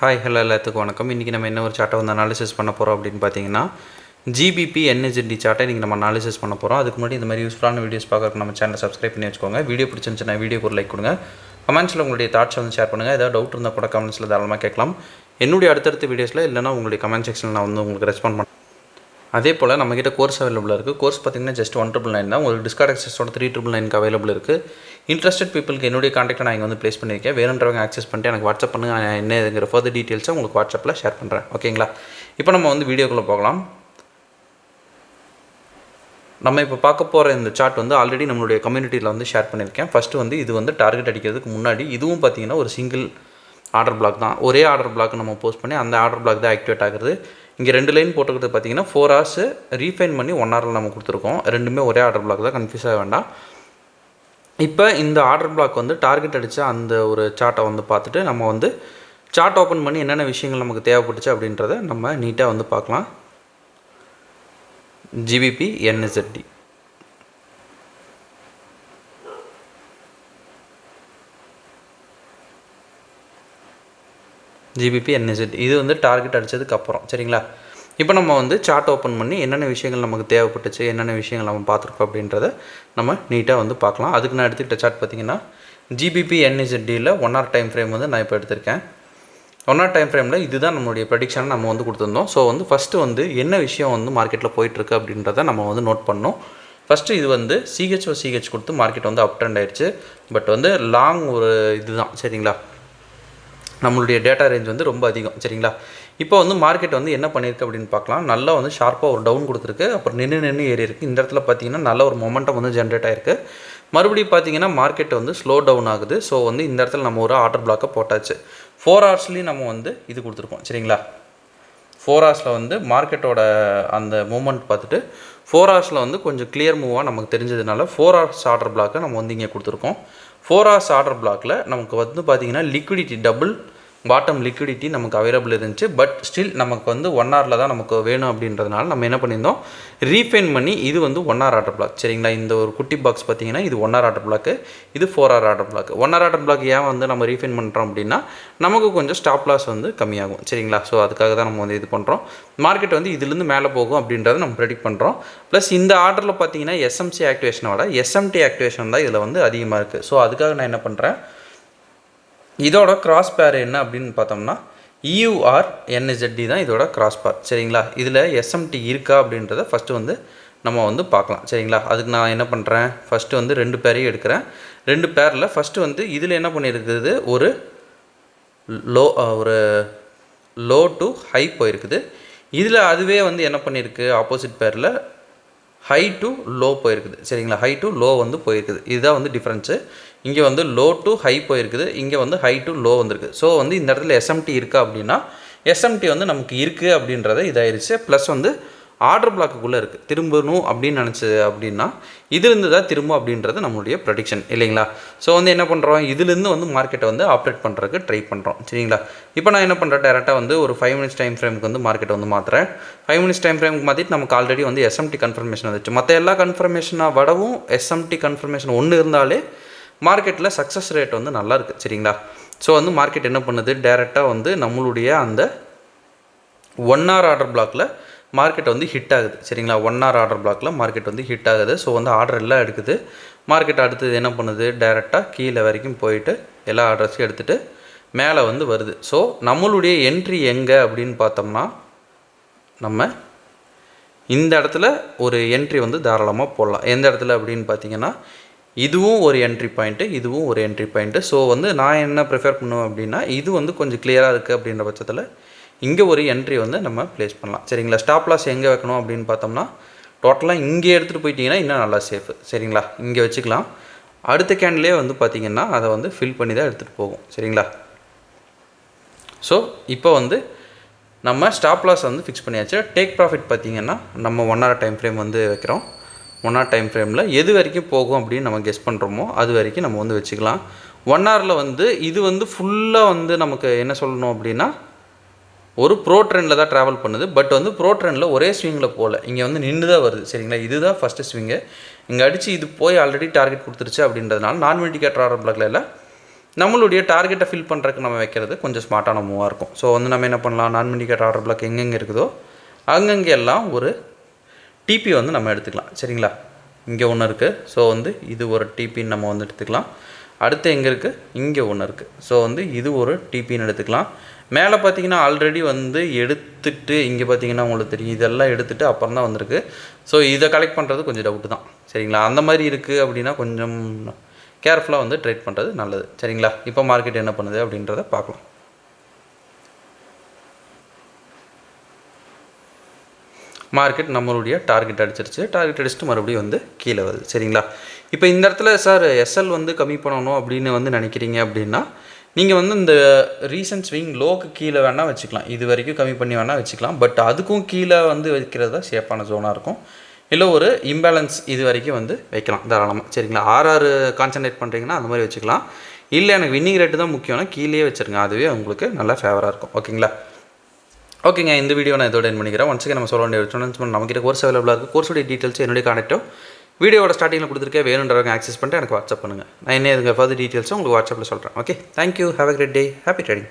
Hi hello எல்லாத்துக்கும் வணக்கம். இன்றைக்கி நம்ம என்ன ஒரு சார்ட்டை வந்து அனாலிசிஸ் பண்ண போகிறோம் அப்படின்னு பார்த்தீங்கன்னா ஜிபிபி என்எஸ்டி சார்ட்டை இன்றைக்கி நம்ம அனாலிசிஸ் பண்ண போகிறோம். அதுக்கு முன்னாடி இந்த மாதிரி யூஸ்ஃபுல்லான வீடியோஸ் பார்க்கறதுக்கு நம்ம சேனலை சப்ஸ்கிரைப் பண்ணி வச்சுக்கோங்க. வீடியோ பிடிச்சிருந்துச்சுன்னா வீடியோக்கு ஒரு லைக் கொடுங்க. கமெண்ட்ஸில் உங்களுடைய தாட்ஸ் வந்து ஷேர் பண்ணுங்கள். ஏதாவது டவுட் இருந்தால் கூட கமெண்ட்ஸில் தாராளமாக கேட்கலாம். என்னுடைய அடுத்தடுத்த வீடியோஸில் இல்லைனா உங்களுடைய கமெண்ட் செக்ஷனில் நான் வந்து உங்களுக்கு ரெஸ்பாண்ட் பண்ணேன். அதே போல் நம்மக்கிட்ட கோர்ஸ் அவைலபிளாக இருக்குது. கோர்ஸ் பார்த்திங்கன்னா ஜஸ்ட் 199 தான். உங்களுக்கு டிஸ்கார்ட் ஆக்சஸோட 3999 அவைலபிள் இருக்குது. இன்ட்ரெஸ்டட் பீப்புளுக்கு என்னுடைய காண்டாக்டை நான் இங்கே வந்து ப்ளேஸ் பண்ணியிருக்கேன். வேணுன்றவங்க ஆக்சஸ் பண்ணிட்டு எனக்கு வாட்ஸ்அப் பண்ணுங்க. நான் என்னங்கிற ஃபர்தர் டீட்டெயில்ஸை உங்களுக்கு வாட்ஸ்அப்பில் ஷேர் பண்ணுறேன். ஓகேங்களா? இப்போ நம்ம வந்து வீடியோக்குள்ளே போகலாம். நம்ம இப்போ பார்க்க போகிற இந்த சார்ட் வந்து ஆல்ரெடி நம்மளுடைய கம்யூனிட்டியில் வந்து ஷேர் பண்ணியிருக்கேன். ஃபஸ்ட்டு வந்து இது வந்து டார்கெட் அடிக்கிறதுக்கு முன்னாடி இதுவும் பார்த்திங்கன்னா ஒரு சிங்கிள் ஆர்டர் பிளாக் தான். ஒரே ஆர்டர் பிளாக் நம்ம போஸ்ட் பண்ணி அந்த ஆர்டர் பிளாக் தான் ஆக்டிவேட் ஆகுது. இங்கே 2 லைன் போட்டுக்கிறது பார்த்திங்கன்னா 4 hours ரீஃபைன் பண்ணி 1 hour நம்ம கொடுத்துருக்கோம். ரெண்டுமே ஒரே ஆர்டர் பிளாக் தான், கன்ஃபியூஸ் ஆக வேண்டாம். இப்போ இந்த ஆர்டர் பிளாக் வந்து டார்கெட் அடித்த அந்த ஒரு சார்ட்டை வந்து பார்த்துட்டு நம்ம வந்து சார்ட் ஓப்பன் பண்ணி என்னென்ன விஷயங்கள் நமக்கு தேவைப்பட்டுச்சு அப்படின்றத நம்ம நீட்டாக வந்து பார்க்கலாம். ஜிபிபி என்எஸ்டி இது வந்து டார்கெட் அடித்ததுக்கப்புறம் சரிங்களா. இப்போ நம்ம வந்து சார்ட் ஓப்பன் பண்ணி என்னென்ன விஷயங்கள் நமக்கு தேவைப்பட்டுச்சு, என்னென்ன விஷயங்கள் நம்ம பார்த்துருக்கோம் அப்படின்றத நம்ம நீட்டாக வந்து பார்க்கலாம். அதுக்கு நான் எடுத்துக்கிட்ட சார்ட் பார்த்திங்கன்னா ஜிபிபி என்எஸ்டியில் 1 hour டைம் ஃப்ரேம் வந்து நான் இப்போ எடுத்திருக்கேன். 1 hour டைம் ஃப்ரேமில் இதுதான் நம்மளுடைய ப்ரெடிக்ஷனை நம்ம வந்து கொடுத்துருந்தோம். ஸோ வந்து ஃபஸ்ட்டு வந்து என்ன விஷயம் வந்து மார்க்கெட்டில் போயிட்டுருக்கு அப்படின்றத நம்ம வந்து நோட் பண்ணோம். ஃபஸ்ட்டு இது வந்து சிஹெச் கொடுத்து மார்க்கெட் வந்து அப் ட்ரெண்ட் ஆயிடுச்சு. பட் வந்து லாங் ஒரு இதுதான் சரிங்களா. நம்மளுடைய டேட்டா ரேஞ்ச் வந்து ரொம்ப அதிகம் சரிங்களா. இப்போ வந்து மார்க்கெட் வந்து என்ன பண்ணியிருக்கு அப்படின்னு பார்க்கலாம். நல்லா வந்து ஷார்ப்பாக ஒரு டவுன் கொடுத்துருக்கு. அப்புறம் நின்று ஏறி இருக்குது. இந்த இடத்துல பார்த்தீங்கன்னா நல்ல ஒரு மொமெண்டம் வந்து ஜென்ரேட் ஆகிருக்கு. மறுபடியும் பார்த்தீங்கன்னா மார்க்கெட் வந்து ஸ்லோ டவுன் ஆகுது. ஸோ வந்து இந்த இடத்துல நம்ம ஒரு ஆர்டர் பிளாக்கை போட்டாச்சு. 4 ஹவர்ஸ்லேயும் நம்ம வந்து இது கொடுத்துருக்கோம் சரிங்களா. 4 ஹவர்ஸில் வந்து மார்க்கெட்டோட அந்த மூமெண்ட் பார்த்துட்டு 4 ஹவர்ஸில் வந்து கொஞ்சம் கிளியர் மூவாக நமக்கு தெரிஞ்சதுனால 4 ஹவர்ஸ் ஆர்டர் பிளாக்கை நம்ம வந்து இங்கே கொடுத்துருக்கோம். 4 ஹவர்ஸ் ஆர்டர் பிளாக்கில் நமக்கு வந்து பார்த்திங்கன்னா லிக்விடிட்டி டபுள் பாட்டம் லிக்விடிட்டி நமக்கு அவைலபிள் இருந்துச்சு. பட் ஸ்டில் நமக்கு வந்து 1 hour தான் நமக்கு வேணும் அப்படின்றதுனால நம்ம என்ன பண்ணியிருந்தோம், ரீஃபைன் பண்ணி இது வந்து 1 hour ஆர்டர் பிளாக் சரிங்களா. இந்த ஒரு குட்டி பாக்ஸ் பார்த்திங்கன்னா இது 1 hour ஆர்டர் பிளாக்கு, இது 4 hour order black. 1 hour order black ஏன் வந்து நம்ம ரீஃபைன் பண்ணுறோம் அப்படின்னா நமக்கு கொஞ்சம் ஸ்டாப் லாஸ் வந்து கம்மியாகும் சரிங்களா. ஸோ அதுக்காக தான் நம்ம வந்து இது பண்ணுறோம். மார்க்கெட் வந்து இதுலேருந்து மேலே போகும் அப்படின்றத நம்ம ப்ரெடிக்ட் பண்ணுறோம். ப்ளஸ் இந்த ஆர்டரில் பார்த்திங்கன்னா எஸ்எம்சி ஆக்டிவேஷனை விட எஸ்எம்டி ஆக்டிவேஷன் தான் இதில் வந்து அதிகமாக இருக்குது. ஸோ அதுக்காக நான் என்ன பண்ணுறேன், இதோட கிராஸ் பேர் என்ன அப்படின்னு பார்த்தோம்னா EUR NZD தான் இதோட கிராஸ் பேர் சரிங்களா. இதில் எஸ்எம்டி இருக்கா அப்படின்றத ஃபஸ்ட்டு வந்து நம்ம வந்து பார்க்கலாம் சரிங்களா. அதுக்கு நான் என்ன பண்ணுறேன், ஃபஸ்ட்டு வந்து 2 பேரையும் எடுக்கிறேன். 2 பேரில் ஃபஸ்ட்டு வந்து இதில் என்ன பண்ணியிருக்குது, ஒரு லோ டு ஹை போயிருக்குது. இதில் அதுவே வந்து என்ன பண்ணியிருக்கு, ஆப்போசிட் பேரில் ஹை டு லோ போயிருக்குது சரிங்களா. ஹை டு லோ வந்து போயிருக்குது. இதுதான் வந்து டிஃப்ரென்ஸு. இங்கே வந்து லோ டு ஹை போயிருக்குது, இங்கே வந்து ஹை டு லோ வந்திருக்கு. ஸோ வந்து இந்த இடத்துல எஸ்எம்டி இருக்கா அப்படின்னா எஸ்எம்டி வந்து நமக்கு இருக்குது அப்படின்றத இதாயிருச்சு. ப்ளஸ் வந்து ஆர்டர் பிளாக்குள்ளே இருக்குது. திரும்பணும் அப்படின்னு நினச்சி அப்படின்னா இதுலேருந்து தான் திரும்ப அப்படின்றது நம்மளுடைய ப்ரெடிக்ஷன் இல்லைங்களா. ஸோ வந்து என்ன பண்ணுறோம், இதுலேருந்து வந்து மார்க்கெட்டை வந்து ஆப்ரேட் பண்ணுறதுக்கு ட்ரை பண்ணுறோம் சரிங்களா. இப்போ நான் என்ன பண்ணுறேன், டேரெக்டாக வந்து ஒரு 5 minutes டைம் ஃப்ரேமுக்கு வந்து மார்க்கெட்டை வந்து மாற்றுறேன். 5 minutes டைம் ஃப்ரேமுக்கு மாற்றிட்டு நமக்கு ஆல்ரெடி வந்து எஸ்எம்டி கன்ஃபர்மேஷன் வந்துச்சு. மற்ற எல்லா கன்ஃபர்மேஷனாக விடவும் எஸ்எம்டி கன்ஃபர்மேஷன் ஒன்று இருந்தாலே மார்க்கெட்டில் சக்ஸஸ் ரேட் வந்து நல்லா இருக்குது சரிங்களா. ஸோ வந்து மார்க்கெட் என்ன பண்ணுது, டேரெக்டாக வந்து நம்மளுடைய அந்த 1 hour ஆர்டர் பிளாக்கில் மார்க்கெட் வந்து ஹிட் ஆகுது சரிங்களா. 1 hour ஆர்டர் பிளாக்கில் மார்க்கெட் வந்து ஹிட் ஆகுது. ஸோ வந்து ஆர்டர் எல்லாம் எடுக்குது. மார்க்கெட் அடுத்தது என்ன பண்ணுது, டேரெக்டாக கீழே வரைக்கும் போயிட்டு எல்லா ஆர்டர்ஸையும் எடுத்துகிட்டு மேலே வந்து வருது. ஸோ நம்மளுடைய என்ட்ரி எங்கே அப்படின்னு பார்த்தோம்னா நம்ம இந்த இடத்துல ஒரு என்ட்ரி வந்து தாராளமாக போடலாம். எந்த இடத்துல அப்படின்னு பார்த்தீங்கன்னா இதுவும் ஒரு என்ட்ரி பாயிண்ட்டு, இதுவும் ஒரு என்ட்ரி பாயிண்ட்டு. ஸோ வந்து நான் என்ன ப்ரிஃபர் பண்ணுவேன் அப்படின்னா இது வந்து கொஞ்சம் கிளியராக இருக்குது அப்படின்ற பட்சத்தில் இங்கே ஒரு என்ட்ரி வந்து நம்ம ப்ளேஸ் பண்ணலாம் சரிங்களா. ஸ்டாப் லாஸ் எங்கே வைக்கணும் அப்படின்னு பார்த்தோம்னா டோட்டலாக இங்கே எடுத்துகிட்டு போயிட்டீங்கன்னா இன்னும் நல்லா சேஃபு சரிங்களா. இங்கே வச்சுக்கலாம். அடுத்த கேண்டிலே வந்து பார்த்திங்கன்னா அதை வந்து ஃபில் பண்ணி தான் எடுத்துகிட்டு போகும் சரிங்களா. ஸோ இப்போ வந்து நம்ம ஸ்டாப் லாஸ் வந்து ஃபிக்ஸ் பண்ணியாச்சு. டேக் ப்ராஃபிட் பார்த்திங்கன்னா நம்ம 1 hour டைம் ஃப்ரேம் வந்து வைக்கிறோம். 1 hour டைம் ஃப்ரேமில் எது வரைக்கும் போகும் அப்படின்னு நம்ம கெஸ் பண்ணுறோமோ அது வரைக்கும் நம்ம வந்து வச்சுக்கலாம். 1 hourல வந்து இது வந்து ஃபுல்லாக வந்து நமக்கு என்ன சொல்லணும் அப்படின்னா ஒரு ப்ரோ ட்ரெண்டில் தான் ட்ராவல் பண்ணுது. பட் வந்து ப்ரோ ட்ரெண்டில் ஒரே ஸ்விங்கில் போகல, இங்கே வந்து நின்று தான் வருது சரிங்களா. இதுதான் ஃபஸ்ட்டு ஸ்விங்கு. இங்கே அடித்து இது போய் ஆல்ரெடி டார்கெட் கொடுத்துருச்சு அப்படின்றதுனால நான் இண்டிகேட்டர் ஆர்டர் பிளாக்ல இல்லை நம்மளுடைய டார்கெட்டை ஃபில் பண்ணுறதுக்கு நம்ம வைக்கிறது கொஞ்சம் ஸ்மார்ட்டான மூவாக இருக்கும். ஸோ வந்து நம்ம என்ன பண்ணலாம், நான் இண்டிகேட்டர் ஆர்டர் பிளாக் எங்கெங்கே இருக்குதோ அங்கங்கே எல்லாம் ஒரு டிபி வந்து நம்ம எடுத்துக்கலாம். சரிங்களா, இங்கே ஒன்று இருக்குது. ஸோ வந்து இது ஒரு டிபின்னு நம்ம வந்து எடுத்துக்கலாம். அடுத்து எங்கே இருக்குது, இங்கே ஒன்று இருக்குது. ஸோ வந்து இது ஒரு டிபின்னு எடுத்துக்கலாம். மேலே பார்த்தீங்கன்னா ஆல்ரெடி வந்து எடுத்துகிட்டு இங்கே பார்த்தீங்கன்னா உங்களுக்கு தெரியும் இதெல்லாம் எடுத்துகிட்டு அப்புறம் தான் வந்திருக்கு. ஸோ இதை கலெக்ட் பண்ணுறது கொஞ்சம் டவுட்டு தான். சரிங்களா, அந்த மாதிரி இருக்குது அப்படின்னா கொஞ்சம் கேர்ஃபுல்லாக வந்து ட்ரேட் பண்ணுறது நல்லது. சரிங்களா, இப்போ மார்க்கெட் என்ன பண்ணுது அப்படின்றத பார்க்கலாம். மார்க்கெட் நம்மளுடைய டார்கெட் அடிச்சிருச்சு. டார்கெட் அடிச்சுட்டு மறுபடியும் வந்து கீழே வருது. சரிங்களா, இப்போ இந்த இடத்துல சார் எஸ்எல் வந்து கம்மி பண்ணணும் அப்படின்னு வந்து நினைக்கிறீங்க அப்படின்னா நீங்கள் வந்து இந்த ரீசன்ட் ஸ்விங் லோக்கு கீழே வேணால் வச்சுக்கலாம். இது வரைக்கும் கம்மி பண்ணி வேணால் வச்சுக்கலாம். பட் அதுக்கும் கீழே வந்து வைக்கிறது தான் சேஃபான ஜோனாக இருக்கும். இல்லை ஒரு இம்பேலன்ஸ் இது வரைக்கும் வந்து வைக்கலாம் தாராளமாக. சரிங்களா, ஆர்ஆர் கான்சன்ட்ரேட் பண்ணுறீங்கன்னா அந்த மாதிரி வச்சுக்கலாம். இல்லை எனக்கு வின்னிங் ரேட்டு தான் முக்கியம்னா கீழே வச்சுருங்க. அதுவே உங்களுக்கு நல்லா ஃபேவராக இருக்கும். ஓகேங்களா, ஓகேங்க. இந்த வீடியோ நான் இதோட என் பண்ணிக்கிறேன். ஒன்ஸுக்கு நம்ம சொல்ல வேண்டிய ஸ்டூடெண்ட்ஸ் நம்மகிட்ட கோர்ஸ் அவைலபிளாக இருக்குது. கோர்ஸோடைய டீட்டெயில்ஸ் என்னுடைய கான்டாக்டோ வீடியோட ஸ்டார்டிங்கில் கொடுத்துருக்கேன். வேணுன்றவங்க ஆக்சஸ் பண்ணிட்டு எனக்கு வாட்ஸ்அப் பண்ணுங்கள். நான் என்ன இதுங்க ஃபர்தர் டீட்டெயில்ஸும் உங்களுக்கு வாட்ஸ்அப்பில் சொல்கிறேன். Okay, thank you. Have a great day. Happy trading.